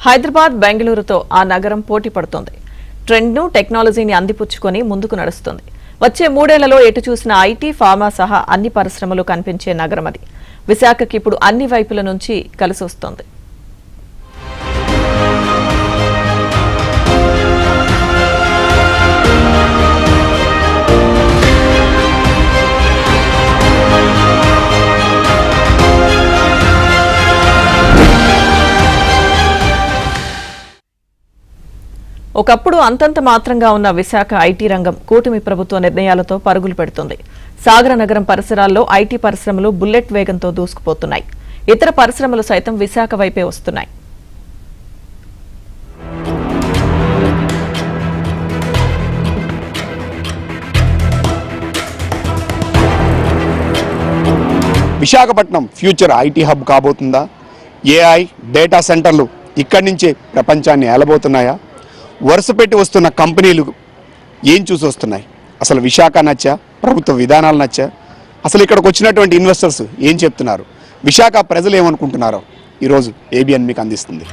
హైదరాబాద్, బెంగళూరుతో ఆ నగరం పోటీ పడుతోంది. ట్రెండ్ను, టెక్నాలజీని అందిపుచ్చుకొని ముందుకు నడుస్తుంది. వచ్చే 3 ఏళ్లలో ఎటు చూసిన ఐటీ, ఫార్మా సహా అన్ని పరిశ్రమలు కనిపించే నగరం అది. విశాఖకి ఇప్పుడు అన్ని వైపుల నుంచి కలిసి వస్తోంది. ఒకప్పుడు అంతంత మాత్రంగా ఉన్న విశాఖ ఐటీ రంగం కూటమి ప్రభుత్వ నిర్ణయాలతో పరుగులు పెడుతుంది. సాగర నగరం పరిసరాల్లో ఐటీ పరిశ్రమలు బుల్లెట్ వేగంతో దూసుకుపోతున్నాయి. ఇతర పరిశ్రమలు సైతం విశాఖ వైపే వస్తున్నాయి. విశాఖపట్నం ఫ్యూచర్ ఐటీ హబ్ కాబోతుందా? ఏఐ, డేటా సెంటర్లు ఇక్కడి నుంచే ప్రపంచాన్ని ఏలబోతున్నాయా? వరుసపెట్టి వస్తున్న కంపెనీలు ఏం చూసి వస్తున్నాయి? అసలు విశాఖ నచ్చా? ప్రభుత్వ విధానాలు నచ్చా? అసలు ఇక్కడికి వచ్చినటువంటి ఇన్వెస్టర్స్ ఏం చెప్తున్నారు? విశాఖ ప్రజలు ఏమనుకుంటున్నారో ఈరోజు ఏబిఎన్ మీకు అందిస్తుంది.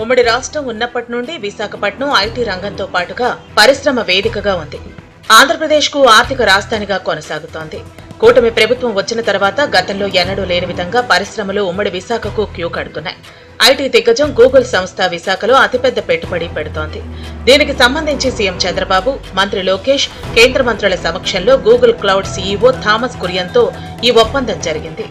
ఉమ్మడి రాష్ట్రం ఉన్నప్పటి నుండి విశాఖపట్నం ఐటీ రంగంతో పాటుగా పరిశ్రమ వేదికగా ఉంది. ఆంధ్రప్రదేశ్ కు ఆర్థిక రాజధానిగా కొనసాగుతోంది. కూటమి ప్రభుత్వం వచ్చిన తర్వాత గతంలో ఎన్నడూ లేని విధంగా పరిశ్రమలు ఉమ్మడి విశాఖకు క్యూ కడుతున్నాయి. ఐటీ దిగ్గజం గూగుల్ సంస్థ విశాఖలో అతిపెద్ద పెట్టుబడి పెడుతోంది. దీనికి సంబంధించి సీఎం చంద్రబాబు, మంత్రి లోకేష్, కేంద్ర మంత్రుల సమక్షంలో గూగుల్ క్లౌడ్ సీఈఓ థామస్ కురియన్తో ఈ ఒప్పందం జరిగింది.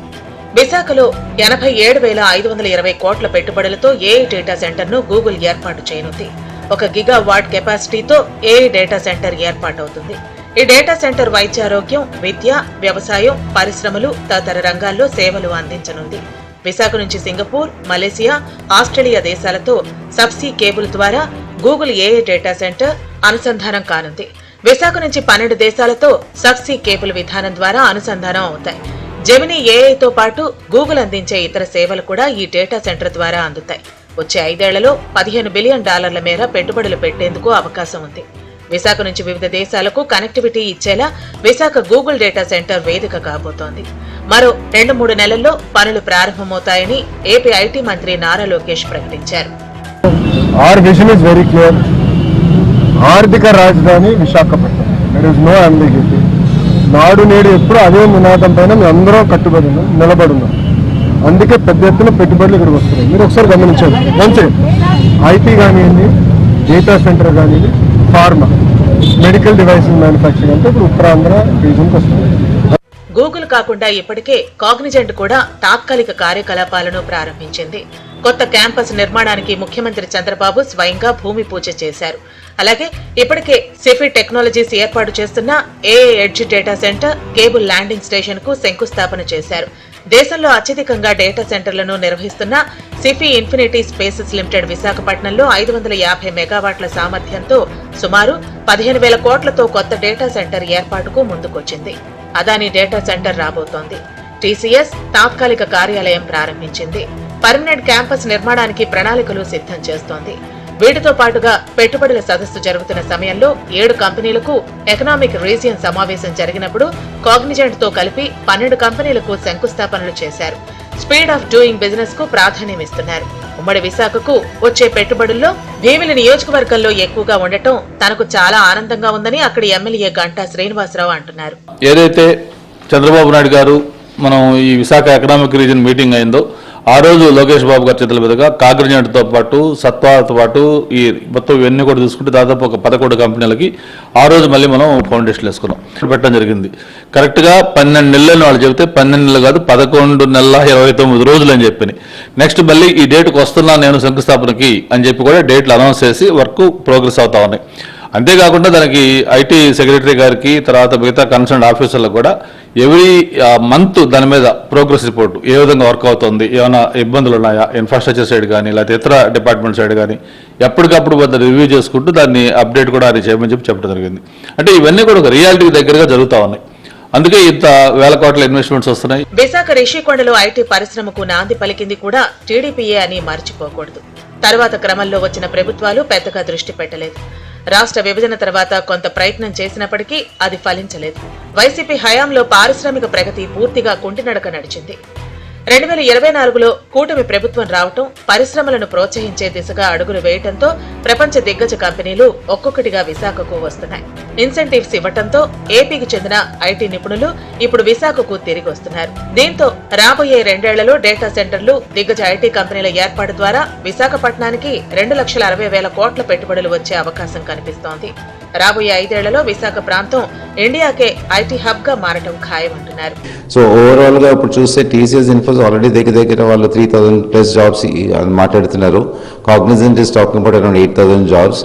విశాఖలో 87,520 కోట్ల పెట్టుబడులతో ఏఐ డేటా సెంటర్ను గూగుల్ ఏర్పాటు చేయనుంది. 1 గిగావాట్ కెపాసిటీతో ఏఐ డేటా సెంటర్ ఏర్పాటవుతుంది. ఈ డేటా సెంటర్ వైద్యారోగ్యం, విద్య, వ్యవసాయం, పరిశ్రమలు తదితర రంగాల్లో సేవలు అందించనుంది. విశాఖ నుంచి సింగపూర్, మలేసియా, ఆస్ట్రేలియా దేశాలతో సబ్సీ కేబుల్ ద్వారా గూగుల్ ఏఐ డేటా సెంటర్ అనుసంధానం కానుంది. విశాఖ నుంచి 12 దేశాలతో సబ్సీ కేబుల్ విధానం ద్వారా అనుసంధానం అవుతాయి. జెమినీ ఏఐతో పాటు గూగుల్ అందించే ఇతర సేవలు కూడా ఈ డేటా సెంటర్ ద్వారా అందుతాయి. వచ్చే 5 ఏళ్లలో $15 బిలియన్ మేర పెట్టుబడులు పెట్టేందుకు అవకాశం ఉంది. విశాఖ నుంచి వివిధ దేశాలకు కనెక్టివిటీ ఇచ్చేలా విశాఖ గూగుల్ డేటా సెంటర్ వేదిక కాబోతోంది. మరో 2-3 నెలల్లో పనులు ప్రారంభమవుతాయని ఏపీ ఐటీ మంత్రి నారా లోకేష్ ప్రకటించారు. ఆర్థిక రాజధాని Visakhapatnam. There is no ambiguity. నాడు నేడు ఎప్పుడు అదే నినాదం పైన మేము అందరం కట్టుబడి ఉన్నాం, నిలబడున్నాం. అందుకే పెద్ద ఎత్తున పెట్టుబడులు ఇక్కడికి వస్తున్నాయి. మీరు ఒకసారి గమనించండి. మంచి ఐటీ కానివ్వండి, డేటా సెంటర్ కానివ్వండి, ఫార్మా, మెడికల్ డివైసెస్ మ్యానుఫ్యాక్చరింగ్ అంటే ఇప్పుడు ఉత్తరాంధ్ర రీజన్కి వస్తుంది. గూగుల్ కాకుండా ఇప్పటికే కాగ్నిజెంట్ కూడా తాత్కాలిక కార్యకలాపాలను ప్రారంభించింది. కొత్త క్యాంపస్ నిర్మాణానికి ముఖ్యమంత్రి చంద్రబాబు స్వయంగా భూమి పూజ చేశారు. అలాగే ఇప్పటికే సిఫీ టెక్నాలజీస్ ఏర్పాటు చేస్తున్న AI edge data centre, cable landing station కు శంకుస్థాపన చేశారు. దేశంలో అత్యధికంగా డేటా సెంటర్లను నిర్వహిస్తున్న సిఫీ ఇన్ఫినిటీ స్పేసెస్ లిమిటెడ్ విశాఖపట్నంలో 550 మెగావాట్ల సామర్థ్యంతో సుమారు 15,000 కోట్లతో కొత్త డేటా సెంటర్ ఏర్పాటుకు ముందుకొచ్చింది. అదానీ డేటా సెంటర్ రాబోతోంది. టీసీఎస్ తాత్కాలిక కార్యాలయం ప్రారంభించింది. పర్మనెంట్ క్యాంపస్ నిర్మాణానికి ప్రణాళికలు సిద్ధం చేస్తోంది. వీటితో పాటుగా పెట్టుబడుల సదస్సు జరుగుతున్న సమయంలో 7 కంపెనీలకు ఎకనామిక్ రీజియన్ సమావేశం జరిగినప్పుడు కాగ్నిజెంట్ తో కలిపి 12 కంపెనీలకు శంకుస్థాపనలు చేశారు. స్పీడ్ ఆఫ్ డూయింగ్ బిజినెస్ కు ప్రాధాన్యమిస్తున్నారు. ఉమ్మడి విశాఖకు వచ్చే పెట్టుబడుల్లో భీమిలి నియోజకవర్గంలో ఎక్కువగా ఉండటం తనకు చాలా ఆనందంగా ఉందని అక్కడి ఎమ్మెల్యే గంటా శ్రీనివాసరావు అంటున్నారు. ఏదైతే చంద్రబాబు నాయుడు గారు మనం ఈ విశాఖ ఎకనామిక్ రీజన్ మీటింగ్ అయిందో ఆ రోజు లోకేష్ బాబు గారి చేతుల మీదుగా కాగ్నిజెంట్తో పాటు సత్వాతో పాటు ఈ మొత్తం ఇవన్నీ కూడా చూసుకుంటే దాదాపు ఒక 11 కంపెనీలకి ఆ రోజు మళ్ళీ మనం ఫౌండేషన్ వేసుకున్నాం, పెట్టడం జరిగింది. కరెక్ట్గా 12 నెలలని వాళ్ళు చెబితే 12 నెలలు కాదు 11 నెలల 29 రోజులు అని చెప్పి నెక్స్ట్ మళ్ళీ ఈ డేట్కి వస్తున్నా నేను శంకుస్థాపనకి అని చెప్పి కూడా డేట్లు అనౌన్స్ చేసి వర్క్ ప్రోగ్రెస్ అవుతా ఉన్నాయి. అంతేకాకుండా దానికి ఐటీ సెక్రటరీ గారికి తర్వాత మిగతా కన్సర్న్ ఆఫీసర్లకు కూడా ఎవ్రీ మంత్ దాని మీద ప్రోగ్రెస్ రిపోర్ట్ ఏ విధంగా వర్క్ అవుతుంది, ఏమైనా ఇబ్బందులు ఉన్నాయా ఇన్ఫ్రాస్ట్రక్చర్ సైడ్ కానీ లేకపోతే ఇతర డిపార్ట్మెంట్ సైడ్ కానీ ఎప్పటికప్పుడు రివ్యూ చేసుకుంటూ దాన్ని అప్డేట్ కూడా అది చేయమని చెప్పడం జరిగింది. అంటే ఇవన్నీ కూడా ఒక రియాలిటీకి దగ్గరగా జరుగుతూ ఉన్నాయి. అందుకే ఇంత వేల కోట్ల ఇన్వెస్ట్మెంట్స్ వస్తున్నాయి. విశాఖ రిషికొండలో ఐటీ పరిశ్రమకు నాంది పలికింది కూడా టీడీపీయే అని మర్చిపోకూడదు. తర్వాత క్రమంలో వచ్చిన ప్రభుత్వాలు పెద్దగా దృష్టి పెట్టలేదు. రాష్ట్ర విభజన తర్వాత కొంత ప్రయత్నం చేసినప్పటికీ అది ఫలించలేదు. వైసీపీ హయాంలో పారిశ్రామిక ప్రగతి పూర్తిగా కుంటినడక నడిచింది. 2024లో కూటమి ప్రభుత్వం రావటం, పరిశ్రమలను ప్రోత్సహించే దిశగా అడుగులు వేయటంతో ప్రపంచ దిగ్గజ కంపెనీలు ఒక్కొక్కటిగా విశాఖకు వస్తున్నాయి. ఇన్సెంటివ్స్ ఇవ్వటంతో ఏపీకి చెందిన ఐటీ నిపుణులు ఇప్పుడు విశాఖకు తిరిగి వస్తున్నారు. దీంతో రాబోయే 2 ఏళ్లలో డేటా సెంటర్లు, దిగ్గజ ఐటీ కంపెనీల ఏర్పాటు ద్వారా విశాఖపట్నానికి 2,60,000 కోట్ల పెట్టుబడులు వచ్చే అవకాశం కనిపిస్తోంది. రాబోయే 5 ఏళ్లలో విశాఖ ప్రాంతం ఇండియాకే ఐటీ హబ్ గా మారటం ఖాయమంటున్నారు. సో ఓవరాల్ గా ఇప్పుడు చూస్తే టీసీఎస్ ఇన్ఫోస్ ఆల్రెడీ దగ్గర వాళ్ళు 3,000+ జాబ్స్ మాట్లాడుతున్నారు. Cognizant is talking about around 8,000 jobs.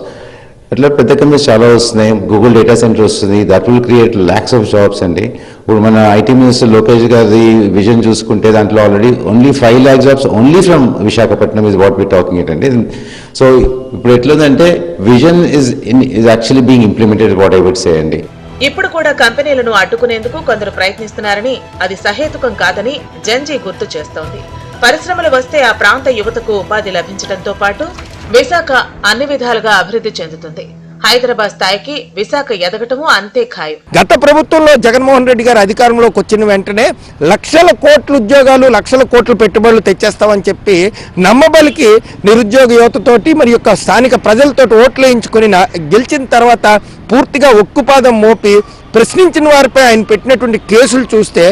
అట్లా పెద్ద కంపెనీస్ చాలా వస్తున్నాయి. గూగుల్ డేటా సెంటర్ వస్తుంది, that will create lakhs of jobs అండి. ఇప్పుడు మన ఐటీ మినిస్టర్ లోకేష్ గారి విజన్ చూసుకుంటే దాంట్లో already only 5 lakh jobs only from Visakhapatnam is what we talking it అండి. సో ఇప్పుడు ఎట్లుందంటే vision is actually being implemented what I would say అండి. ఇప్పుడు కూడా కంపెనీలను అడ్డుకునేందుకు కొందరు ప్రయత్నిస్తున్నారని, అది సహేతుకం కాదని జెన్జీ గుర్తు చేస్తోంది. పరిశ్రమలు వస్తే ఆ ప్రాంత యువతకు ఉపాధి లభించడంతో పాటు విశాఖ అన్ని విధాలుగా అభివృద్ధి చెందుతుంది. హైదరాబాద్ స్థాయికి విశాఖ ఎదగటము అంతే ఖాయం. గత ప్రభుత్వంలో జగన్మోహన్ రెడ్డి గారు అధికారంలోకి వచ్చిన వెంటనే లక్షల కోట్ల ఉద్యోగాలు, లక్షల కోట్ల పెట్టుబడులు తెచ్చేస్తామని చెప్పి నమ్మబలికి నిరుద్యోగ యువతతోటి మరి యొక్క స్థానిక ప్రజలతో ఓట్లు వేయించుకుని గెలిచిన తర్వాత పూర్తిగా ఒక్కుపాదం మోపి ప్రశ్నించిన వారిపై ఆయన పెట్టినటువంటి కేసులు చూస్తే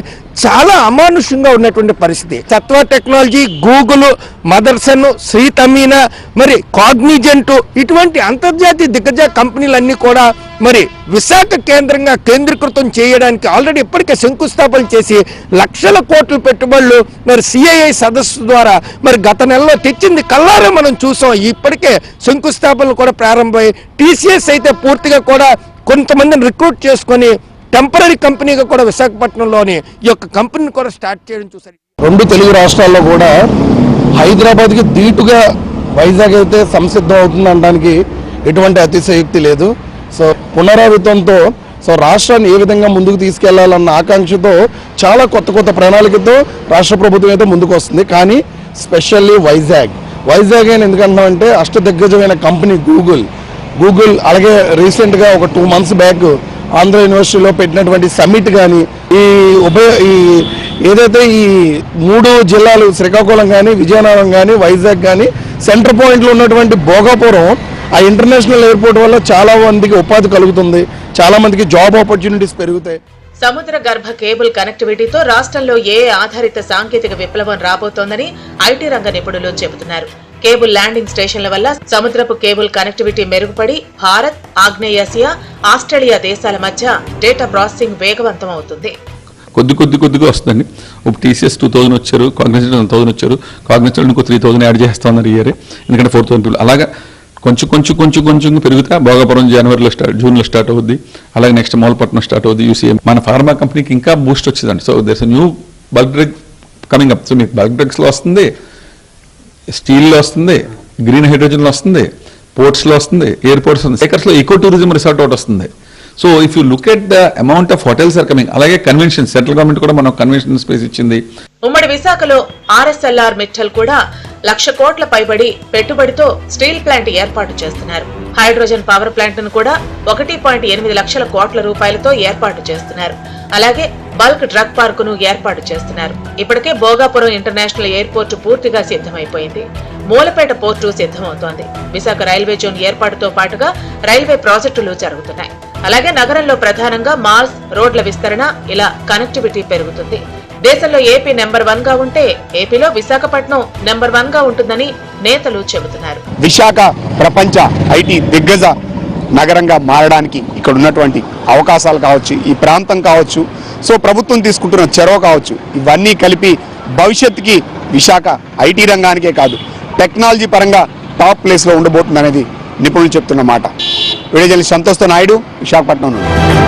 చాలా అమానుషంగా ఉన్నటువంటి పరిస్థితి. సత్వా టెక్నాలజీ, గూగుల్, మదర్సన్, శ్రీతమీనా, మరి కాగ్నిజెంట్ ఇటువంటి అంతర్జాతీయ దిగ్గజ కంపెనీలన్నీ కూడా మరి విశాఖ కేంద్రంగా కేంద్రీకృతం చేయడానికి ఆల్రెడీ ఇప్పటికే శంకుస్థాపన చేసి లక్షల కోట్ల పెట్టుబడులు మరి సిఐఐ సదస్సు ద్వారా మరి గత నెలలో తెచ్చింది కల్లారా మనం చూసాం. ఇప్పటికే శంకుస్థాపనలు కూడా ప్రారంభమై టీసీఎస్ అయితే పూర్తిగా కూడా కొంతమందిని రిక్రూట్ చేసుకొని టెంపరీ కంపెనీగా కూడా విశాఖపట్నంలోని ఈ యొక్క కంపెనీని కూడా స్టార్ట్ చేయడం చూసారు. 2 తెలుగు రాష్ట్రాల్లో కూడా హైదరాబాద్కి దీటుగా వైజాగ్ అయితే సంసిద్ధం అవుతుంది అనడానికి ఎటువంటి అతిశయోక్తి లేదు. సో పునరావృతంతో రాష్ట్రాన్ని ఏ విధంగా ముందుకు తీసుకెళ్లాలన్న ఆకాంక్షతో చాలా కొత్త ప్రణాళికతో రాష్ట్ర ప్రభుత్వం అయితే ముందుకు వస్తుంది. కానీ స్పెషల్లీ వైజాగ్ అని ఎందుకంటున్నామంటే అష్టదిగ్గజమైన కంపెనీ గూగుల్ అలాగే రీసెంట్గా ఒక 2 months బ్యాక్ ఆంధ్ర యూనివర్సిటీలో పెట్టినటువంటి సమ్మిట్ కానీ ఏదైతే ఈ 3 జిల్లాలు శ్రీకాకుళం కానీ, విజయనగరం కానీ, వైజాగ్ కానీ సెంటర్ పాయింట్లో ఉన్నటువంటి భోగాపురం ఆ ఇంటర్నేషనల్ ఎయిర్పోర్ట్ వల్ల చాలా మందికి ఉపాధి కలుగుతుంది, చాలా మందికి జాబ్ ఆపర్చునిటీస్ పెరుగుతాయి. సముద్ర గర్భ కేబుల్ కనెక్టివిటీతో రాష్ట్రంలో ఆధారిత సాంకేతిక విప్లవం రాబోతోందని ఐటీ రంగ నిపుణులు చెబుతున్నారు. కేబుల్ ల్యాండింగ్ స్టేషన్ల వల్ల సముద్రపు కేబుల్ కనెక్టివిటీ మెరుగుపడి భారత్, ఆగ్నేయాసియా, ఆస్ట్రేలియా దేశాల మధ్య డేటా ప్రాసెసింగ్ వేగవంతం అవుతుంది. కొద్దిగా వస్తుందండి. ఇప్పుడు టీసీఎస్ 2,000 వచ్చారు, కాగ్నిజెంట్ 1,000 వచ్చారు, కాగ్నిజెంట్ ఇంకో 3,000 యాడ్ చేస్తున్నారు ఇయర్, ఎందుకంటే 4,000 అలాగా కొంచెం పెరిగితే భోగాపురం జూన్లో స్టార్ట్ అవుద్ది. అలాగే నెక్స్ట్ మౌలపట్నం స్టార్ట్ అవుద్ది. యూసీఎం మన ఫార్మా కంపెనీకి ఇంకా బూస్ట్ వచ్చిందండి. So there's new bulk drug coming up. So మీకు బల్క్ డ్రగ్స్లో వస్తుంది, స్టీల్లో వస్తుంది, గ్రీన్ హైడ్రోజన్లో వస్తుంది, పోర్ట్స్లో వస్తుంది, ఎయిర్పోర్ట్స్ ఉంది, సేకర్స్లో ఈకో టూరిజం రిసార్ట్ ఒకటి వస్తుంది. So if you look at the amount of hotels are coming. అలాగే కన్వెన్షన్, సెంట్రల్ గవర్నమెంట్ కూడా మనం కన్వెన్షన్ స్పేస్ ఇచ్చింది. ఉమ్మడి విశాఖలో ఆర్ఎస్ఎల్ఆర్ మిట్టల్ కూడా 1,00,000 కోట్ల పైబడి పెట్టుబడితో స్టీల్ ప్లాంట్ ఏర్పాటు చేస్తున్నారు. హైడ్రోజన్ పవర్ ప్లాంట్ ను కూడా 1.8 లక్షల కోట్ల రూపాయలతో ఏర్పాటు చేస్తున్నారు. అలాగే బల్క్ డ్రగ్ పార్క్ ను ఏర్పాటు చేస్తున్నారు. ఇప్పటికే భోగాపురం ఇంటర్నేషనల్ ఎయిర్పోర్టు పూర్తిగా సిద్ధమైపోయింది. మూలపేట పోర్టు సిద్ధమవుతోంది. విశాఖ రైల్వే జోన్ ఏర్పాటుతో పాటుగా రైల్వే ప్రాజెక్టులు జరుగుతున్నాయి. అలాగే నగరంలో ప్రధానంగా మాల్స్, రోడ్ల విస్తరణ, ఇలా కనెక్టివిటీ పెరుగుతుంది. దేశంలో ఏపీ నెంబర్ 1 గా ఉంటే ఏపీలో విశాఖపట్నం నెంబర్ 1 గా ఉంటుందని నేతలు చెబుతున్నారు. విశాఖ ప్రపంచ ఐటీ దిగ్గజ నగరంగా మారడానికి ఇక్కడ ఉన్నటువంటి అవకాశాలు కావచ్చు, ఈ ప్రాంతం కావచ్చు, సో ప్రభుత్వం తీసుకుంటున్న చొరవ కావచ్చు, ఇవన్నీ కలిపి భవిష్యత్తుకి విశాఖ ఐటీ రంగానికే కాదు టెక్నాలజీ పరంగా టాప్ ప్లేస్లో ఉండబోతుంది అనేది నిపుణులు చెప్తున్న మాట. వీడియో జర్నలిస్ట్ సంతోష్ నాయుడు, విశాఖపట్నం నుండి.